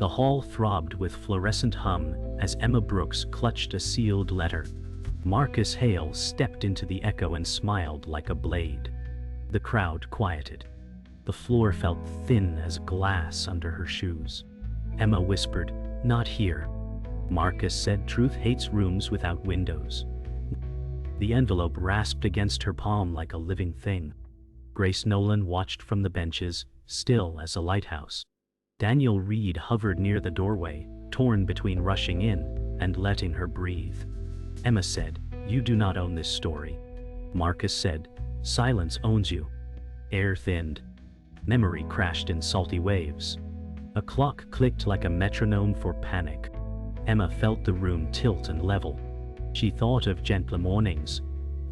The hall throbbed with fluorescent hum as Emma Brooks clutched a sealed letter. Marcus Hale stepped into the echo and smiled like a blade. The crowd quieted. The floor felt thin as glass under her shoes. Emma whispered, "Not here." Marcus said, "Truth hates rooms without windows." The envelope rasped against her palm like a living thing. Grace Nolan watched from the benches, still as a lighthouse. Daniel Reed hovered near the doorway, torn between rushing in and letting her breathe. Emma said, "You do not own this story." Marcus said, "Silence owns you." Air thinned. Memory crashed in salty waves. A clock clicked like a metronome for panic. Emma felt the room tilt and level. She thought of gentler mornings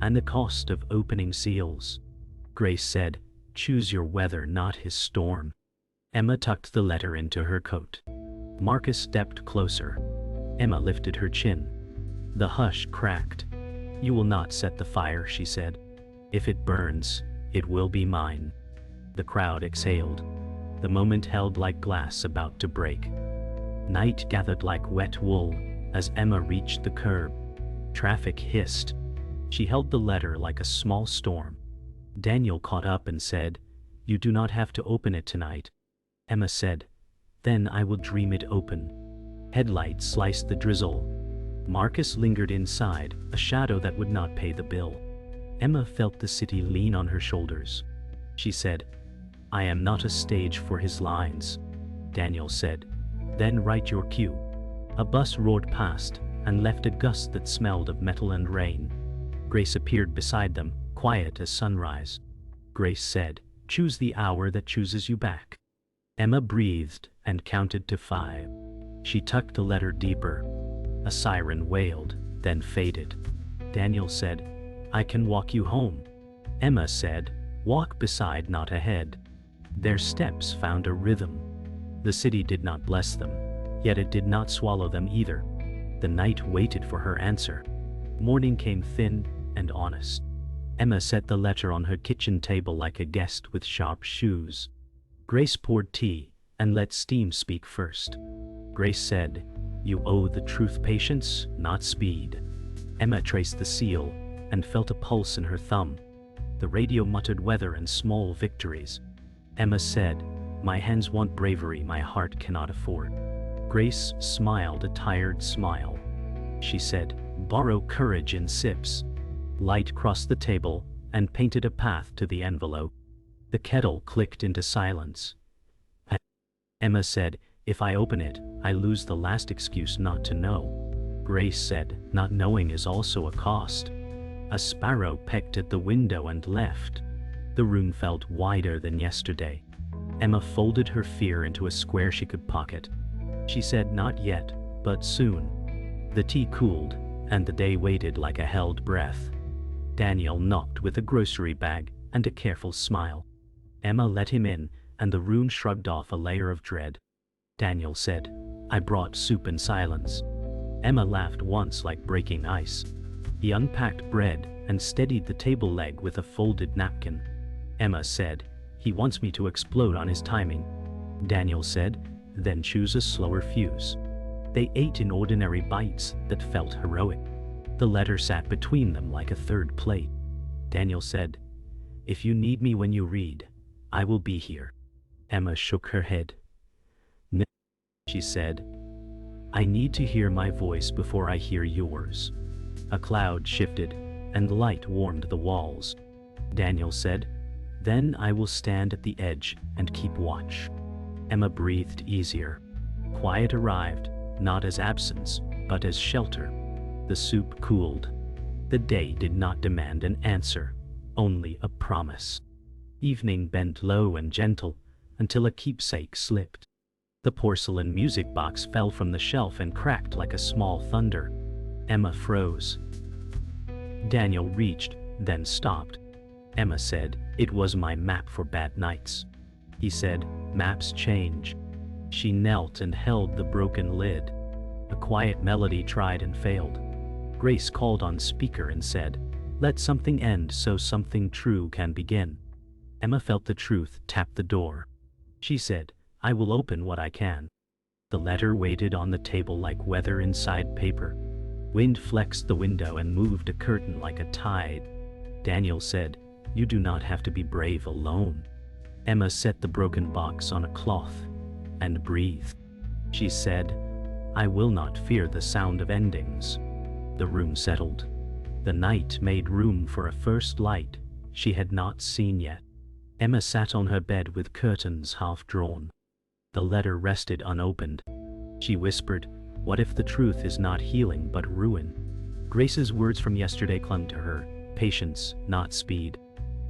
and the cost of opening seals. Grace said, "Choose your weather, not his storm." Emma tucked the letter into her coat. Marcus stepped closer. Emma lifted her chin. The hush cracked. "You will not set the fire," she said. "If it burns, it will be mine." The crowd exhaled. The moment held like glass about to break. Night gathered like wet wool as Emma reached the curb. Traffic hissed. She held the letter like a small storm. Daniel caught up and said, "You do not have to open it tonight." Emma said, "Then I will dream it open." Headlights sliced the drizzle. Marcus lingered inside, a shadow that would not pay the bill. Emma felt the city lean on her shoulders. She said, "I am not a stage for his lines." Daniel said, "Then write your cue." A bus roared past and left a gust that smelled of metal and rain. Grace appeared beside them, quiet as sunrise. Grace said, "Choose the hour that chooses you back." Emma breathed and counted to 5. She tucked the letter deeper. A siren wailed, then faded. Daniel said, "I can walk you home." Emma said, "Walk beside, not ahead." Their steps found a rhythm. The city did not bless them, yet it did not swallow them either. The night waited for her answer. Morning came thin and honest. Emma set the letter on her kitchen table like a guest with sharp shoes. Grace poured tea and let steam speak first. Grace said, "You owe the truth patience, not speed." Emma traced the seal and felt a pulse in her thumb. The radio muttered weather and small victories. Emma said, "My hands want bravery my heart cannot afford." Grace smiled a tired smile. She said, "Borrow courage in sips." Light crossed the table and painted a path to the envelope. The kettle clicked into silence. Emma said, "If I open it, I lose the last excuse not to know." Grace said, "Not knowing is also a cost." A sparrow pecked at the window and left. The room felt wider than yesterday. Emma folded her fear into a square she could pocket. She said, "Not yet, but soon." The tea cooled, and the day waited like a held breath. Daniel knocked with a grocery bag and a careful smile. Emma let him in, and the room shrugged off a layer of dread. Daniel said, "I brought soup in silence." Emma laughed once like breaking ice. He unpacked bread and steadied the table leg with a folded napkin. Emma said, "He wants me to explode on his timing." Daniel said, "Then choose a slower fuse." They ate in ordinary bites that felt heroic. The letter sat between them like a third plate. Daniel said, "If you need me when you read, I will be here." Emma shook her head. "No," she said. "I need to hear my voice before I hear yours." A cloud shifted, and light warmed the walls. Daniel said, "Then I will stand at the edge and keep watch." Emma breathed easier. Quiet arrived, not as absence, but as shelter. The soup cooled. The day did not demand an answer, only a promise. Evening bent low and gentle, until a keepsake slipped. The porcelain music box fell from the shelf and cracked like a small thunder. Emma froze. Daniel reached, then stopped. Emma said, "It was my map for bad nights." He said, "Maps change." She knelt and held the broken lid. A quiet melody tried and failed. Grace called on speaker and said, "Let something end so something true can begin." Emma felt the truth tap the door. She said, "I will open what I can." The letter waited on the table like weather inside paper. Wind flexed the window and moved a curtain like a tide. Daniel said, "You do not have to be brave alone." Emma set the broken box on a cloth and breathed. She said, "I will not fear the sound of endings." The room settled. The night made room for a first light she had not seen yet. Emma sat on her bed with curtains half drawn. The letter rested unopened. She whispered, "What if the truth is not healing but ruin?" Grace's words from yesterday clung to her, patience, not speed.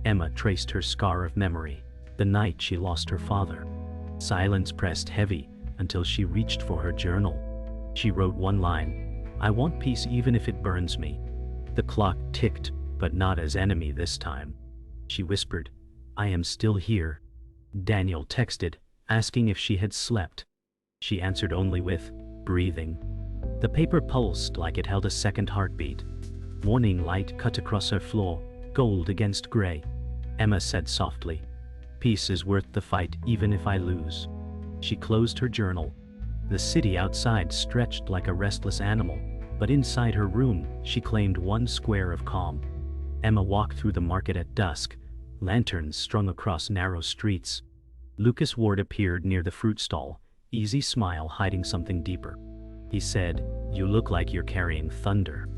Emma traced her scar of memory, the night she lost her father. Silence pressed heavy until she reached for her journal. She wrote one line, "I want peace even if it burns me." The clock ticked, but not as enemy this time. She whispered, "I am still here." Daniel texted, asking if she had slept. She answered only with, "Breathing." The paper pulsed like it held a second heartbeat. Morning light cut across her floor, gold against gray. Emma said softly, "Peace is worth the fight even if I lose." She closed her journal. The city outside stretched like a restless animal, but inside her room she claimed one square of calm. Emma walked through the market at dusk, lanterns strung across narrow streets. Lucas Ward appeared near the fruit stall, easy smile hiding something deeper. He said, "You look like you're carrying thunder."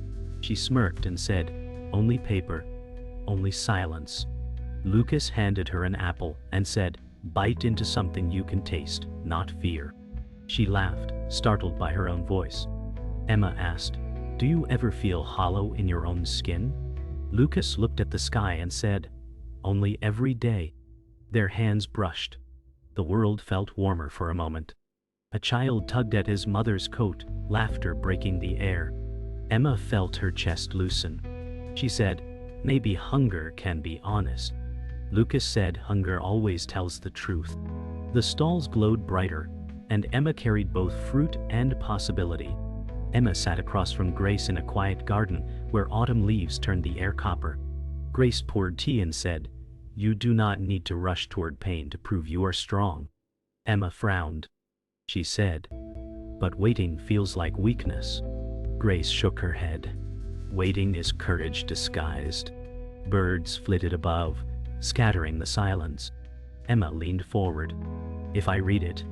She smirked and said, "Only paper, only silence." Lucas handed her an apple and said, "Bite into something you can taste, not fear." She laughed, startled by her own voice. Emma asked, "Do you ever feel hollow in your own skin?" Lucas looked at the sky and said, "Only every day." Their hands brushed. The world felt warmer for a moment. A child tugged at his mother's coat, laughter breaking the air. Emma felt her chest loosen. She said, "Maybe hunger can be honest." Lucas said, "Hunger always tells the truth." The stalls glowed brighter, and Emma carried both fruit and possibility. Emma sat across from Grace in a quiet garden where autumn leaves turned the air copper. Grace poured tea and said, "You do not need to rush toward pain to prove you are strong." Emma frowned. She said, "But waiting feels like weakness." Grace shook her head. "Waiting is courage disguised." Birds flitted above, scattering the silence. Emma leaned forward. "If I read it,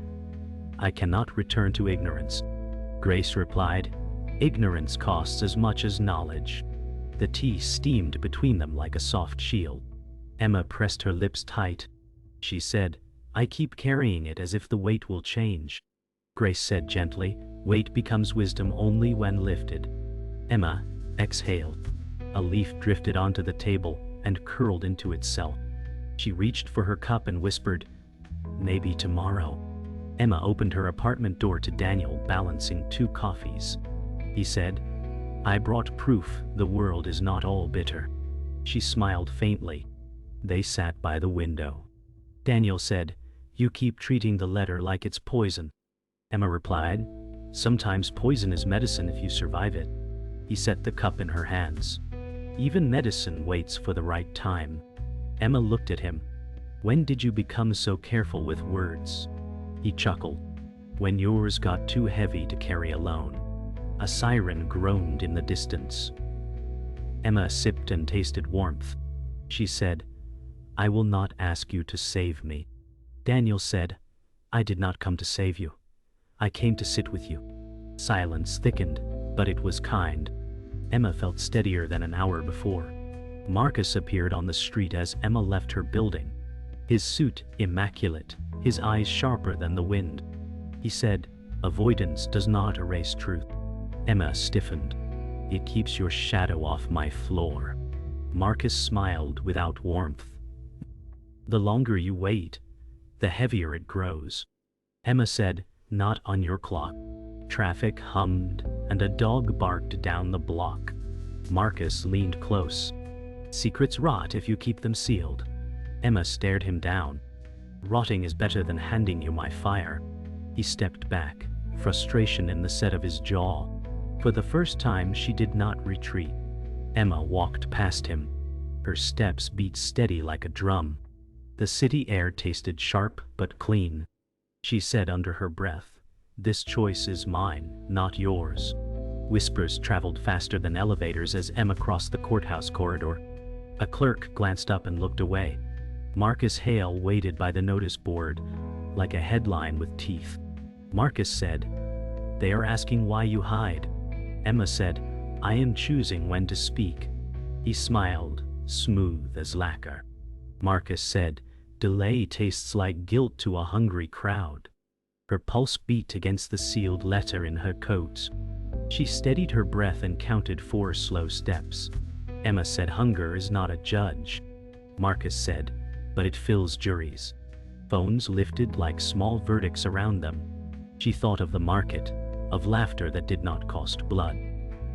I cannot return to ignorance." Grace replied, "Ignorance costs as much as knowledge." The tea steamed between them like a soft shield. Emma pressed her lips tight. She said, "I keep carrying it as if the weight will change." Grace said gently, "Weight becomes wisdom only when lifted." Emma exhaled. A leaf drifted onto the table and curled into itself. She reached for her cup and whispered, "Maybe tomorrow." Emma opened her apartment door to Daniel balancing 2 coffees. He said, "I brought proof the world is not all bitter." She smiled faintly. They sat by the window. Daniel said, "You keep treating the letter like it's poison." Emma replied, "Sometimes poison is medicine if you survive it." He set the cup in her hands. "Even medicine waits for the right time." Emma looked at him. "When did you become so careful with words?" He chuckled. "When yours got too heavy to carry alone." A siren groaned in the distance. Emma sipped and tasted warmth. She said, "I will not ask you to save me." Daniel said, "I did not come to save you. I came to sit with you." Silence thickened, but it was kind. Emma felt steadier than an hour before. Marcus appeared on the street as Emma left her building. His suit immaculate, his eyes sharper than the wind. He said, "Avoidance does not erase truth." Emma stiffened. "It keeps your shadow off my floor." Marcus smiled without warmth. "The longer you wait, the heavier it grows." Emma said, "Not on your clock." Traffic hummed, and a dog barked down the block. Marcus leaned close. "Secrets rot if you keep them sealed." Emma stared him down. "Rotting is better than handing you my fire." He stepped back, frustration in the set of his jaw. For the first time she did not retreat. Emma walked past him. Her steps beat steady like a drum. The city air tasted sharp but clean. She said under her breath, This choice is mine, not yours. Whispers traveled faster than elevators as Emma crossed the courthouse corridor. A clerk glanced up and looked away. Marcus Hale waited by the notice board, like a headline with teeth. Marcus said, "They are asking why you hide." Emma said, "I am choosing when to speak." He smiled, smooth as lacquer. Marcus said, "Delay tastes like guilt to a hungry crowd." Her pulse beat against the sealed letter in her coat. She steadied her breath and counted 4 slow steps. Emma said, "Hunger is not a judge." Marcus said, "But it fills juries." Phones lifted like small verdicts around them. She thought of the market, of laughter that did not cost blood.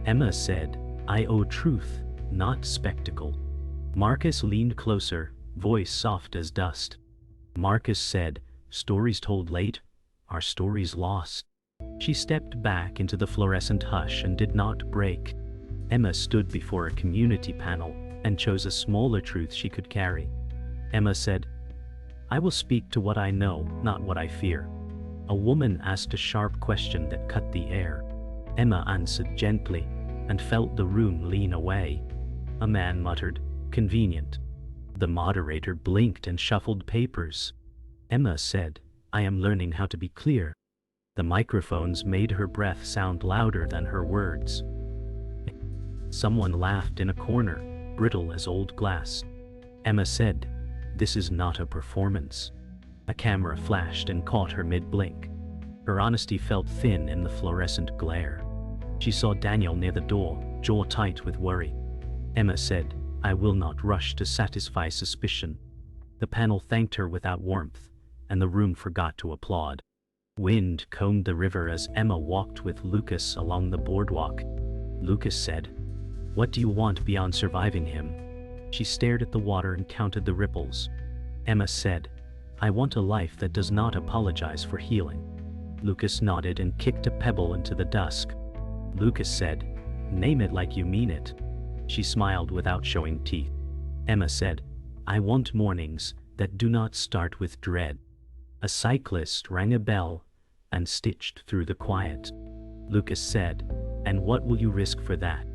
Emma said, "I owe truth, not spectacle." Marcus leaned closer, voice soft as dust. Marcus said, "Stories told late are stories lost." She stepped back into the fluorescent hush and did not break. Emma stood before a community panel and chose a smaller truth she could carry. Emma said, "I will speak to what I know, not what I fear." A woman asked a sharp question that cut the air. Emma answered gently and felt the room lean away. A man muttered, "Convenient." The moderator blinked and shuffled papers. Emma said, "I am learning how to be clear." The microphones made her breath sound louder than her words. Someone laughed in a corner, brittle as old glass. Emma said, "This is not a performance." A camera flashed and caught her mid-blink. Her honesty felt thin in the fluorescent glare. She saw Daniel near the door, jaw tight with worry. Emma said, "I will not rush to satisfy suspicion." The panel thanked her without warmth, and the room forgot to applaud. Wind combed the river as Emma walked with Lucas along the boardwalk. Lucas said, "What do you want beyond surviving him?" She stared at the water and counted the ripples. Emma said, "I want a life that does not apologize for healing." Lucas nodded and kicked a pebble into the dusk. Lucas said, "Name it like you mean it." She smiled without showing teeth. Emma said, "I want mornings that do not start with dread." A cyclist rang a bell and stitched through the quiet. Lucas said, "And what will you risk for that?"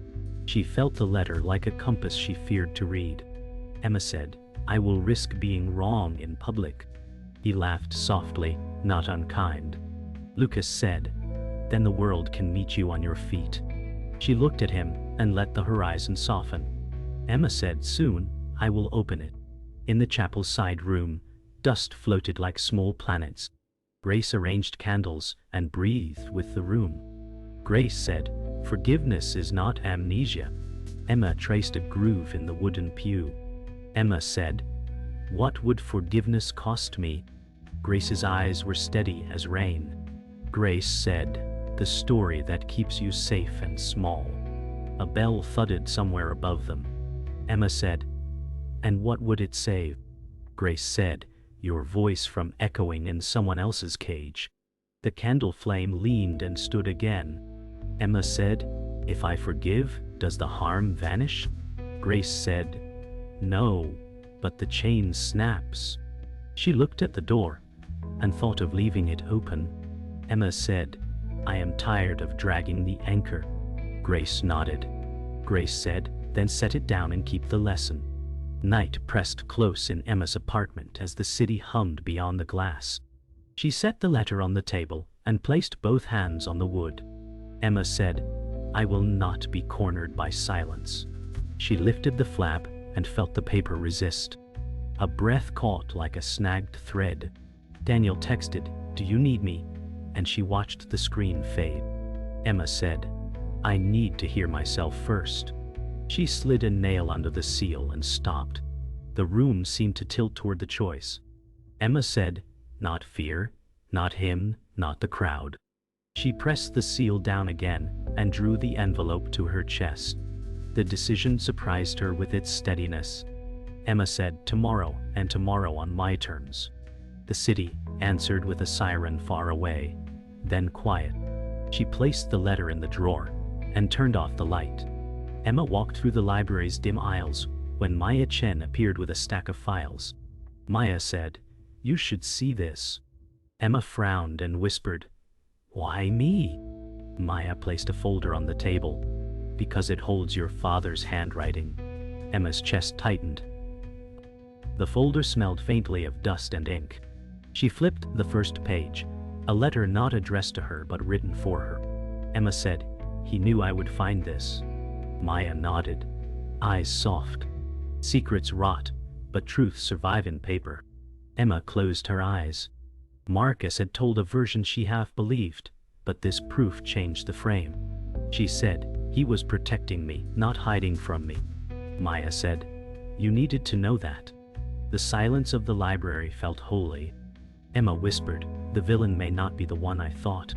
She felt the letter like a compass she feared to read. Emma said, "I will risk being wrong in public." He laughed softly, not unkind. Lucas said, "Then the world can meet you on your feet." She looked at him and let the horizon soften. Emma said, "Soon, I will open it." In the chapel side room, dust floated like small planets. Grace arranged candles and breathed with the room. Grace said, "Forgiveness is not amnesia." Emma traced a groove in the wooden pew. Emma said, "What would forgiveness cost me?" Grace's eyes were steady as rain. Grace said, "The story that keeps you safe and small." A bell thudded somewhere above them. Emma said, "And what would it save?" Grace said, "Your voice from echoing in someone else's cage." The candle flame leaned and stood again. Emma said, "If I forgive, does the harm vanish?" Grace said, "No, but the chain snaps." She looked at the door and thought of leaving it open. Emma said, "I am tired of dragging the anchor." Grace nodded. Grace said, "Then set it down and keep the lesson." Night pressed close in Emma's apartment as the city hummed beyond the glass. She set the letter on the table and placed both hands on the wood. Emma said, "I will not be cornered by silence." She lifted the flap and felt the paper resist. A breath caught like a snagged thread. Daniel texted, "Do you need me?" and she watched the screen fade. Emma said, "I need to hear myself first." She slid a nail under the seal and stopped. The room seemed to tilt toward the choice. Emma said, "Not fear, not him, not the crowd." She pressed the seal down again and drew the envelope to her chest. The decision surprised her with its steadiness. Emma said, "Tomorrow, and tomorrow on my terms." The city answered with a siren far away, then quiet. She placed the letter in the drawer and turned off the light. Emma walked through the library's dim aisles when Maya Chen appeared with a stack of files. Maya said, "You should see this." Emma frowned and whispered, Why me? Maya placed a folder on the table. Because it holds your father's handwriting. Emma's chest tightened. The folder smelled faintly of dust and ink. She flipped the first page, a letter not addressed to her but written for her. Emma said, "He knew I would find this." Maya nodded, eyes soft. Secrets rot, but truths survive in paper. Emma closed her eyes. Marcus had told a version she half believed, but this proof changed the frame. She said, "He was protecting me, not hiding from me." Maya said, "You needed to know that." The silence of the library felt holy. Emma whispered, "The villain may not be the one I thought."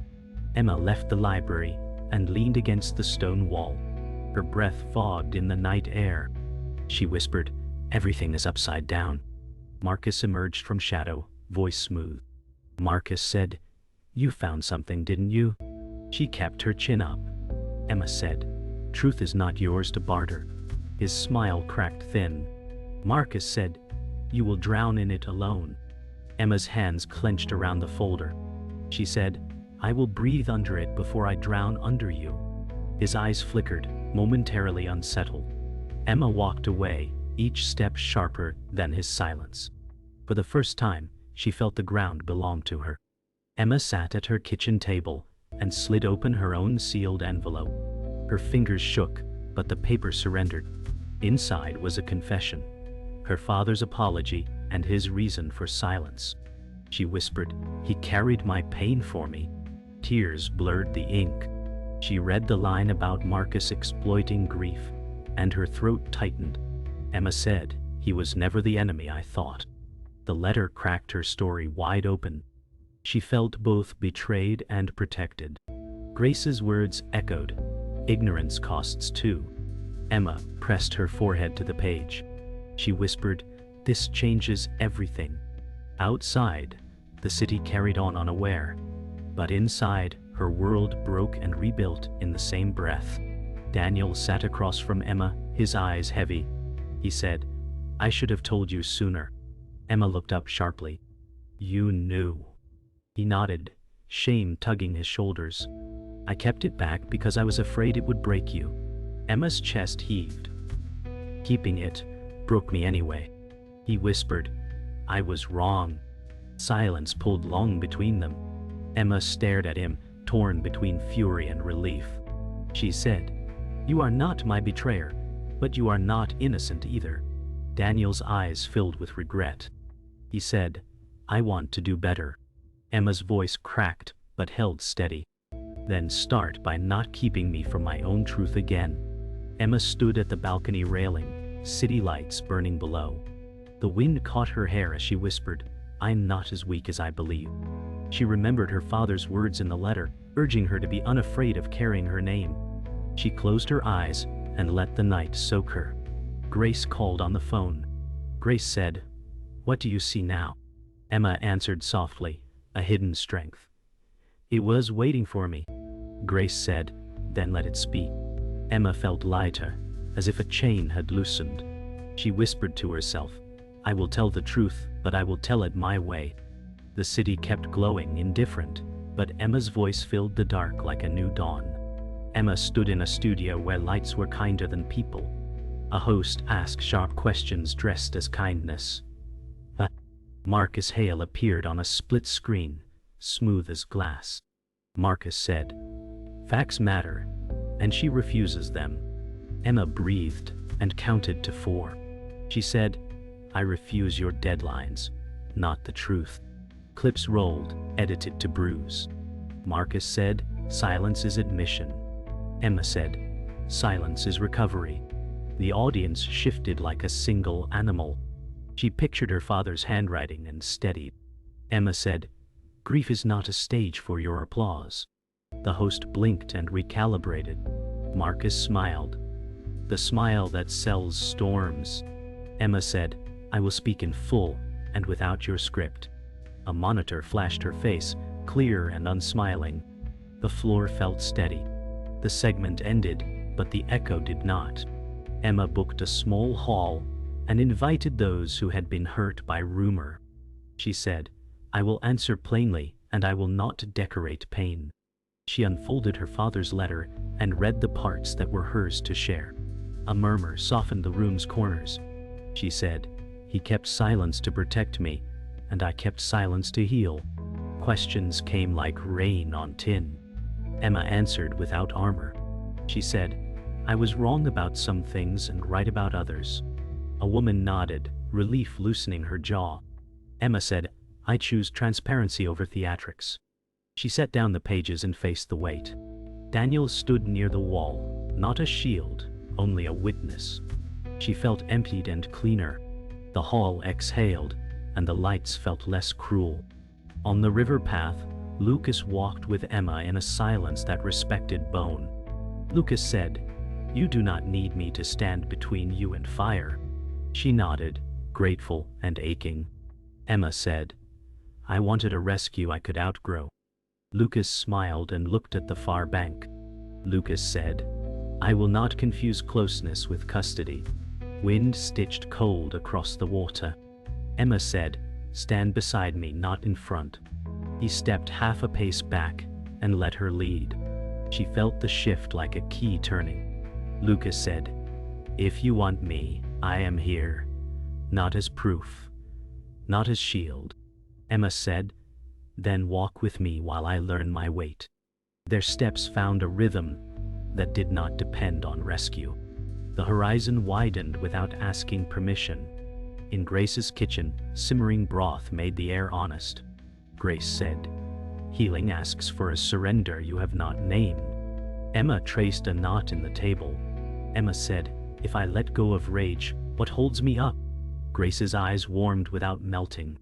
Emma left the library and leaned against the stone wall. Her breath fogged in the night air. She whispered, "Everything is upside down." Marcus emerged from shadow, voice smooth. Marcus said, "You found something, didn't you?" She kept her chin up. Emma said, "Truth is not yours to barter." His smile cracked thin. Marcus said, "You will drown in it alone." Emma's hands clenched around the folder. She said, "I will breathe under it before I drown under you." His eyes flickered, momentarily unsettled. Emma walked away, each step sharper than his silence. For the first time, she felt the ground belonged to her. Emma sat at her kitchen table and slid open her own sealed envelope. Her fingers shook, but the paper surrendered. Inside was a confession. Her father's apology and his reason for silence. She whispered, "He carried my pain for me." Tears blurred the ink. She read the line about Marcus exploiting grief, and her throat tightened. Emma said, "He was never the enemy I thought." The letter cracked her story wide open. She felt both betrayed and protected. Grace's words echoed, "Ignorance costs too." Emma pressed her forehead to the page. She whispered, "This changes everything." Outside, the city carried on unaware. But inside, her world broke and rebuilt in the same breath. Daniel sat across from Emma, his eyes heavy. He said, "I should have told you sooner." Emma looked up sharply. "You knew." He nodded, shame tugging his shoulders. "I kept it back because I was afraid it would break you." Emma's chest heaved. "Keeping it broke me anyway." He whispered, "I was wrong." Silence pulled long between them. Emma stared at him, torn between fury and relief. She said, "You are not my betrayer, but you are not innocent either." Daniel's eyes filled with regret. He said, "I want to do better." Emma's voice cracked, but held steady. "Then start by not keeping me from my own truth again." Emma stood at the balcony railing, city lights burning below. The wind caught her hair as she whispered, "I'm not as weak as I believe." She remembered her father's words in the letter, urging her to be unafraid of carrying her name. She closed her eyes and let the night soak her. Grace called on the phone. Grace said, "What do you see now?" Emma answered softly, a hidden strength. "It was waiting for me." Grace said, "Then let it speak." Emma felt lighter, as if a chain had loosened. She whispered to herself, "I will tell the truth, but I will tell it my way." The city kept glowing, indifferent, but Emma's voice filled the dark like a new dawn. Emma stood in a studio where lights were kinder than people. A host asked sharp questions dressed as kindness. Marcus Hale appeared on a split screen, smooth as glass. Marcus said, "Facts matter, and she refuses them." Emma breathed and counted to 4. She said, "I refuse your deadlines, not the truth." Clips rolled, edited to bruise. Marcus said, "Silence is admission." Emma said, "Silence is recovery." The audience shifted like a single animal. She pictured her father's handwriting and steadied. Emma said, "Grief is not a stage for your applause." The host blinked and recalibrated. Marcus smiled. The smile that sells storms. Emma said, "I will speak in full and without your script." A monitor flashed her face, clear and unsmiling. The floor felt steady. The segment ended, but the echo did not. Emma booked a small hall and invited those who had been hurt by rumor. She said, "I will answer plainly, and I will not decorate pain." She unfolded her father's letter and read the parts that were hers to share. A murmur softened the room's corners. She said, "He kept silence to protect me, and I kept silence to heal." Questions came like rain on tin. Emma answered without armor. She said, "I was wrong about some things and right about others." A woman nodded, relief loosening her jaw. Emma said, "I choose transparency over theatrics." She set down the pages and faced the weight. Daniel stood near the wall, not a shield, only a witness. She felt emptied and cleaner. The hall exhaled, and the lights felt less cruel. On the river path, Lucas walked with Emma in a silence that respected bone. Lucas said, "You do not need me to stand between you and fire." She nodded, grateful and aching. Emma said, "I wanted a rescue I could outgrow." Lucas smiled and looked at the far bank. Lucas said, "I will not confuse closeness with custody." Wind stitched cold across the water. Emma said, "Stand beside me, not in front." He stepped half a pace back and let her lead. She felt the shift like a key turning. Lucas said, "If you want me, I am here. Not as proof, not as shield." Emma said, "Then walk with me while I learn my weight." Their steps found a rhythm that did not depend on rescue. The horizon widened without asking permission. In Grace's kitchen, simmering broth made the air honest. Grace said, "Healing asks for a surrender you have not named." Emma traced a knot in the table. Emma said, "If I let go of rage, what holds me up?" Grace's eyes warmed without melting.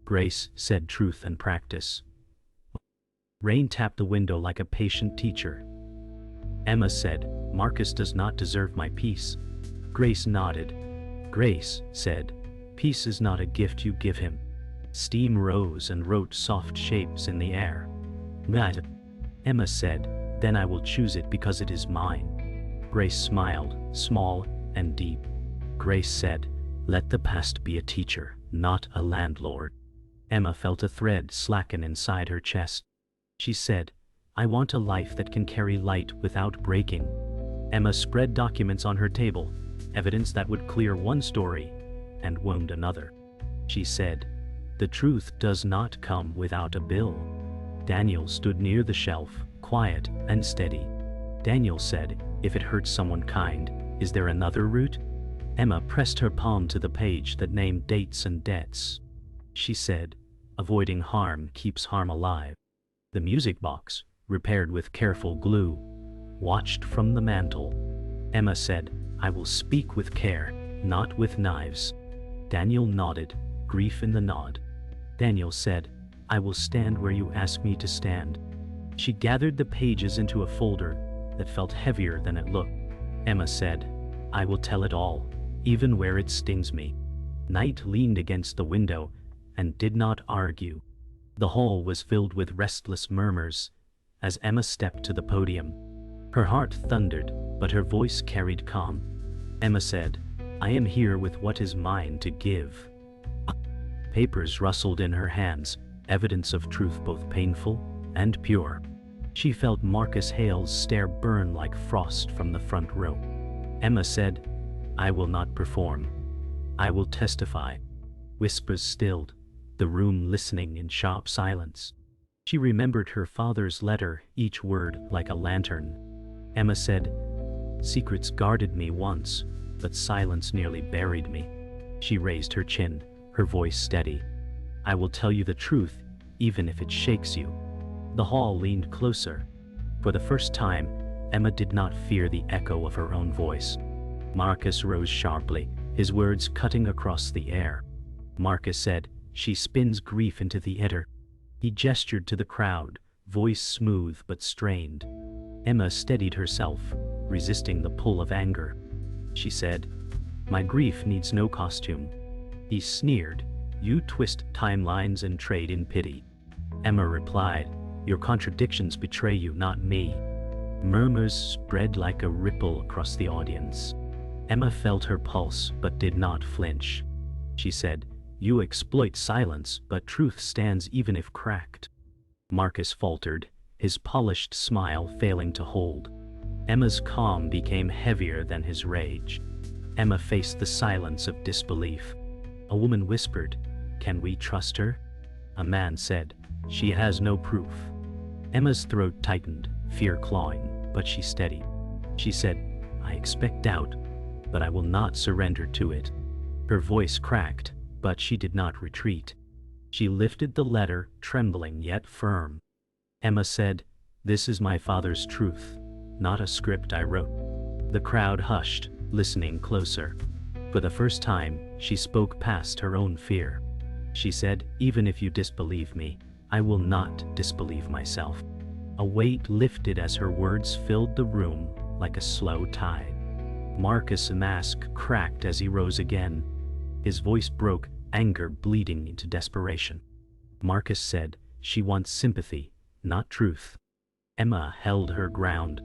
Grace said, "Truth and practice." Rain tapped the window like a patient teacher. Emma said, "Marcus does not deserve my peace." Grace nodded. Grace said, "Peace is not a gift you give him." Steam rose and wrote soft shapes in the air. Emma said, "Then I will choose it because it is mine." Grace smiled, small and deep. Grace said, "Let the past be a teacher, not a landlord." Emma felt a thread slacken inside her chest. She said, "I want a life that can carry light without breaking." Emma spread documents on her table, evidence that would clear one story and wound another. She said, "The truth does not come without a bill." Daniel stood near the shelf, quiet and steady. Daniel said, "If it hurts someone kind, is there another route?" Emma pressed her palm to the page that named dates and debts. She said, "Avoiding harm keeps harm alive." The music box, repaired with careful glue, watched from the mantel. Emma said, "I will speak with care, not with knives." Daniel nodded, grief in the nod. Daniel said, "I will stand where you ask me to stand." She gathered the pages into a folder that felt heavier than it looked. Emma said, "I will tell it all, even where it stings me." Night leaned against the window and did not argue. The hall was filled with restless murmurs as Emma stepped to the podium. Her heart thundered, but her voice carried calm. Emma said, "I am here with what is mine to give." Papers rustled in her hands, evidence of truth both painful and pure. She felt Marcus Hale's stare burn like frost from the front row. Emma said, "I will not perform. I will testify." Whispers stilled, the room listening in sharp silence. She remembered her father's letter, each word like a lantern. Emma said, "Secrets guarded me once, but silence nearly buried me." She raised her chin, her voice steady. "I will tell you the truth, even if it shakes you." The hall leaned closer. For the first time, Emma did not fear the echo of her own voice. Marcus rose sharply, his words cutting across the air. Marcus said, "She spins grief into the ether." He gestured to the crowd, voice smooth but strained. Emma steadied herself, resisting the pull of anger. She said, "My grief needs no costume." He sneered, "You twist timelines and trade in pity." Emma replied, "Your contradictions betray you, not me." Murmurs spread like a ripple across the audience. Emma felt her pulse but did not flinch. She said, "You exploit silence, but truth stands even if cracked." Marcus faltered, his polished smile failing to hold. Emma's calm became heavier than his rage. Emma faced the silence of disbelief. A woman whispered, "Can we trust her?" A man said, "She has no proof." Emma's throat tightened, fear clawing, but she steadied. She said, "I expect doubt, but I will not surrender to it." Her voice cracked, but she did not retreat. She lifted the letter, trembling yet firm. Emma said, "This is my father's truth, not a script I wrote." The crowd hushed, listening closer. For the first time, she spoke past her own fear. She said, "Even if you disbelieve me, I will not disbelieve myself." A weight lifted as her words filled the room like a slow tide. Marcus' mask cracked as he rose again. His voice broke, anger bleeding into desperation. Marcus said, "She wants sympathy, not truth." Emma held her ground.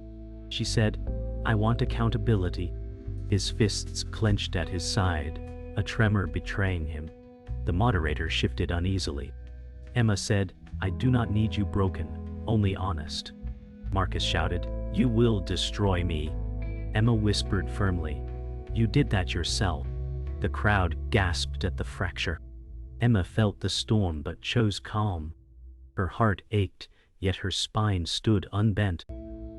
She said, "I want accountability." His fists clenched at his side, a tremor betraying him. The moderator shifted uneasily. Emma said, "I do not need you broken, only honest." Marcus shouted, "You will destroy me." Emma whispered firmly, "You did that yourself." The crowd gasped at the fracture. Emma felt the storm but chose calm. Her heart ached, yet her spine stood unbent.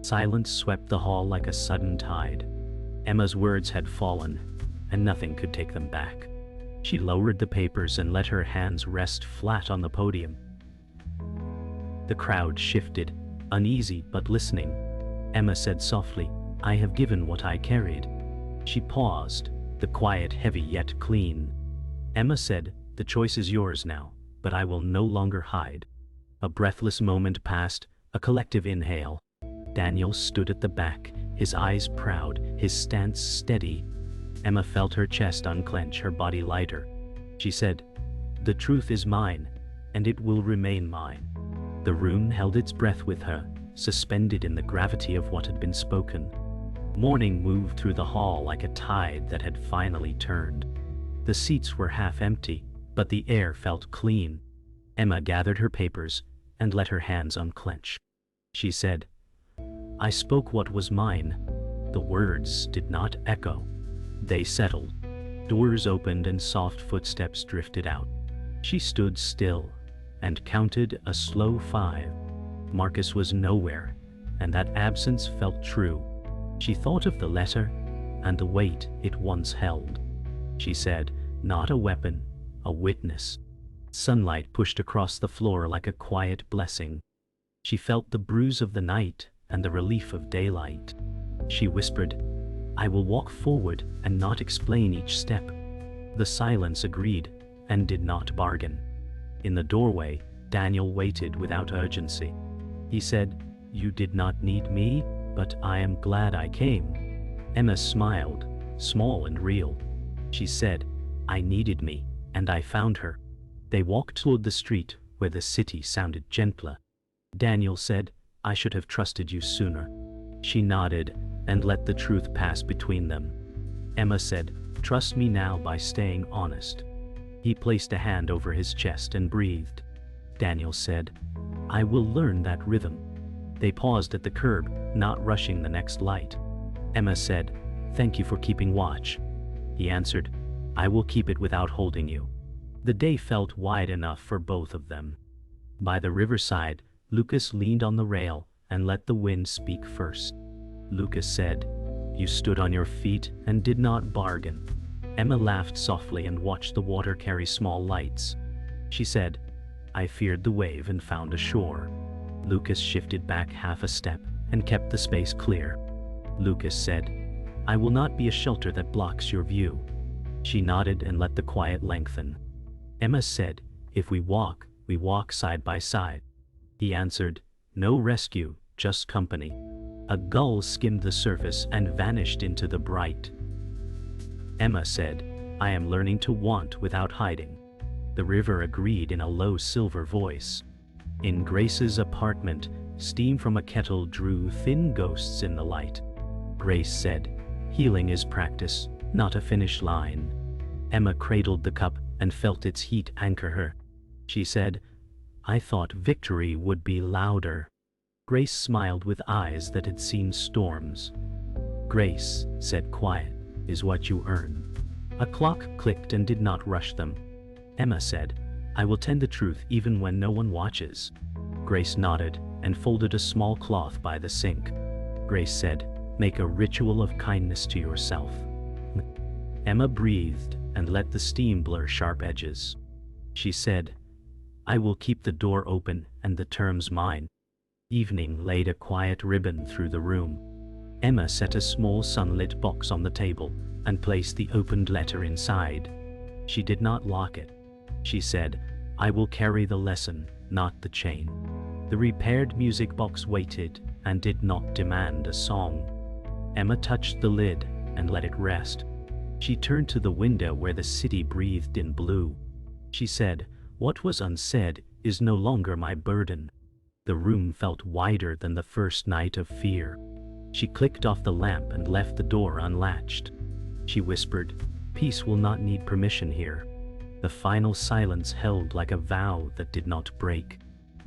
Silence swept the hall like a sudden tide. Emma's words had fallen, and nothing could take them back. She lowered the papers and let her hands rest flat on the podium. The crowd shifted, uneasy but listening. Emma said softly, "I have given what I carried." She paused, the quiet heavy yet clean. Emma said, "The choice is yours now, but I will no longer hide." A breathless moment passed, a collective inhale. Daniel stood at the back, his eyes proud, his stance steady. Emma felt her chest unclench, her body lighter. She said, "The truth is mine, and it will remain mine." The room held its breath with her, suspended in the gravity of what had been spoken. Morning moved through the hall like a tide that had finally turned. The seats were half empty, but the air felt clean. Emma gathered her papers and let her hands unclench. She said, "I spoke what was mine." The words did not echo. They settled. Doors opened and soft footsteps drifted out. She stood still and counted a slow 5. Marcus was nowhere, and that absence felt true. She thought of the letter and the weight it once held. She said, "Not a weapon, a witness." Sunlight pushed across the floor like a quiet blessing. She felt the bruise of the night and the relief of daylight. She whispered, "I will walk forward and not explain each step." The silence agreed and did not bargain. In the doorway, Daniel waited without urgency. He said, "You did not need me, but I am glad I came." Emma smiled, small and real. She said, "I needed me, and I found her." They walked toward the street where the city sounded gentler. Daniel said, "I should have trusted you sooner." She nodded and let the truth pass between them. Emma said, "Trust me now by staying honest." He placed a hand over his chest and breathed. Daniel said, "I will learn that rhythm." They paused at the curb, not rushing the next light. Emma said, "Thank you for keeping watch." He answered, "I will keep it without holding you." The day felt wide enough for both of them. By the riverside, Lucas leaned on the rail and let the wind speak first. Lucas said, "You stood on your feet and did not bargain." Emma laughed softly and watched the water carry small lights. She said, "I feared the wave and found a shore." Lucas shifted back half a step and kept the space clear. Lucas said, "I will not be a shelter that blocks your view." She nodded and let the quiet lengthen. Emma said, "If we walk side by side." He answered, "No rescue, just company." A gull skimmed the surface and vanished into the bright. Emma said, "I am learning to want without hiding." The river agreed in a low silver voice. In Grace's apartment, steam from a kettle drew thin ghosts in the light. Grace said, "Healing is practice, not a finish line." Emma cradled the cup and felt its heat anchor her. She said, "I thought victory would be louder." Grace smiled with eyes that had seen storms. "Grace," said quiet, "is what you earn." A clock clicked and did not rush them. Emma said, "I will tell the truth even when no one watches." Grace nodded and folded a small cloth by the sink. Grace said, "Make a ritual of kindness to yourself." Emma breathed and let the steam blur sharp edges. She said, "I will keep the door open and the terms mine." Evening laid a quiet ribbon through the room. Emma set a small sunlit box on the table and placed the opened letter inside. She did not lock it. She said, "I will carry the lesson, not the chain." The repaired music box waited and did not demand a song. Emma touched the lid and let it rest. She turned to the window where the city breathed in blue. She said, "What was unsaid is no longer my burden." The room felt wider than the first night of fear. She clicked off the lamp and left the door unlatched. She whispered, "Peace will not need permission here." The final silence held like a vow that did not break.